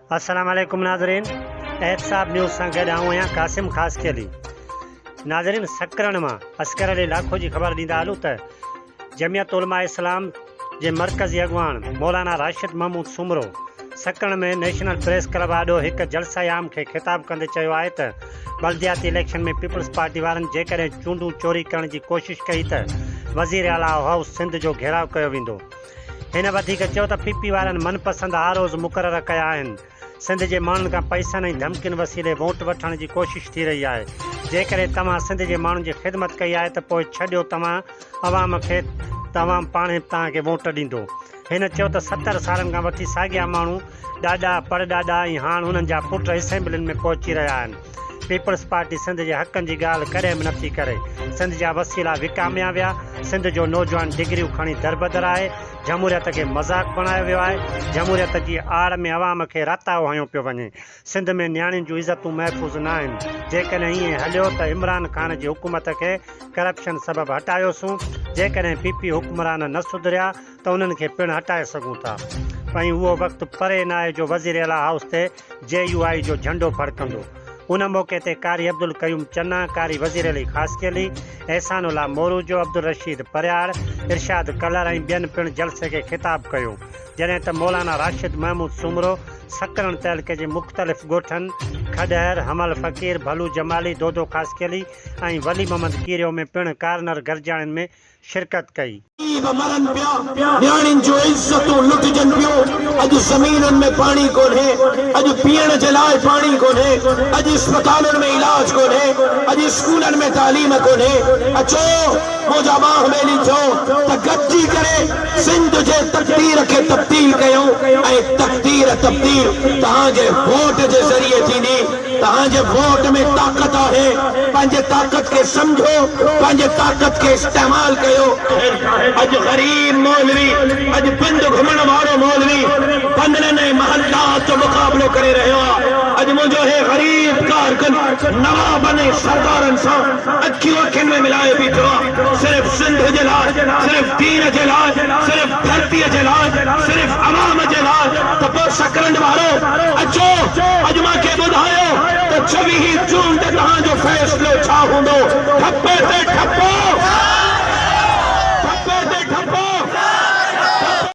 अस्सलाम वालेकुम नाज़रीन, एहतसाब न्यूज़ सां गॾु आऊं आहियां क़ासिम ख़ासि केली। नाज़रीन, सकरण मां अस्कर अली लाखो जी ख़बर ॾींदा हलूं त जमियत उलमा इस्लाम जे मरकज़ी अॻवान मौलाना राशिद महमूद सुमरो सकरण में नेशनल प्रेस क्लब आॾो हिकु जलसा आम खे ख़िताब कंदे चयो आहे त बल्दियाती इलेक्शन में पीपल्स पार्टी वारनि जेकॾहिं चूंडूं चोरी करण जी कोशिशि कई त वज़ीर आला हाउस सिंध जो घेराव कयो वेंदो। हिन वधीक चयो त पीपी वारनि मनपसंद आरोज़ मुक़ररु कया आहिनि। सिंध जे माण्हुनि खां पैसनि ऐं धमकियुनि वसीले वोट वठण जी कोशिशि थी रही आहे। जेकॾहिं तव्हां सिंध जे माण्हुनि जी ख़िदमत कई आहे त पोइ छॾियो तव्हां अवाम खे, तव्हां पाण तव्हांखे वोट ॾींदो। हिन चयो त 70 सालनि खां वठी साॻिया माण्हू ॾाॾा परॾाॾा ऐं हाणे हुननि जा पुट असेंबलियुनि में पहुची रहिया आहिनि। पीपल्स पार्टी सिंध जे हक़नि जी ॻाल्हि कॾहिं बि नथी करे। सिंध जा वसीला विकामिया विया। सिंध जो नौजवान डिग्रियूं खणी दरबदर आहे। जमूरियत खे मज़ाक बणायो वियो आहे। जमूरियत जी आड़ में अवाम खे राताओ हयो पियो वञे। सिंध में नियाणियुनि जूं इज़तूं महफ़ूज़ न आहिनि। जेकॾहिं ईअं हलियो त इमरान ख़ान जी हुकूमत खे करप्शन सबबि हटायोसीं। जेकॾहिं पीपी हुक्मरान न सुधरिया त उन्हनि खे पिणु हटाए सघूं था। ऐं उहो वक़्तु परे न आहे जो वज़ीर आला हाउस ते JUI जो झंडो फड़कंदो। उन मौक़े ते कारी अब्दुल क़यूम चन्ना, कारी वज़ीर अली ख़ासकेली, एहसानुल्ला मोरूजो, अब्दुल रशीद परियाड़, इरशाद कलर ऐं ॿियनि पिणु जलसे खे ख़िताब कयो। जॾहिं त मौलाना राशिद महमूद सुमरो सकरण तहलके जे मुख़्तलिफ़ ॻोठनि खडहर, हमल फ़क़ीर, भलू जमाली, दोदो ख़ासकेली ऐं वली मोहम्मद कीरियो में पिणु कार्नर गरजाणियुनि में शिरकत कई। नियाणियुनि जूं इज़तूं लुटजनि पियूं। अॼु ज़मीननि में पाणी कोन्हे, अॼु पीअण जे लाइ पाणी कोन्हे, अॼु अस्पतालुनि में इलाज कोन्हे, अॼु स्कूलनि में तालीम कोन्हे। अचो मुंहिंजा बाह मेली थियो त गॾिजी करे सिंध जे तक़दीर खे तब्दील कयूं ऐं तक़दीर तब्दील तव्हांजे वोट जे ज़रिए थींदी। तव्हांजे वोट में ताक़त आहे। पंहिंजे ताक़त खे सम्झो, पंहिंजे ताक़त खे इस्तेमाल कयो। अॼु ग़रीब मौलवी, अॼु पंध घुमण वारो मौलवी पंधनि ऐं महल्लात जो मुक़ाबिलो करे रहियो आहे। अॼु मुंहिंजो हे ग़रीब कारकुन नवाबनि ऐं सरदारनि सां अखियूं अखियुनि में मिलाए बीठो आहे। सिर्फ़ सिंध जे लाइ, सिर्फ़ दीन जे लाइ, सिर्फ़ धरतीअ जे लाइ, सिर्फ़ अवाम जे लाइ। त पोइ सकरंड वारो अचो, अॼु मूंखे ॿुधायो त 26 जून ते तव्हांजो फ़ैसिलो छा हूंदो। ठपे ते ठपो।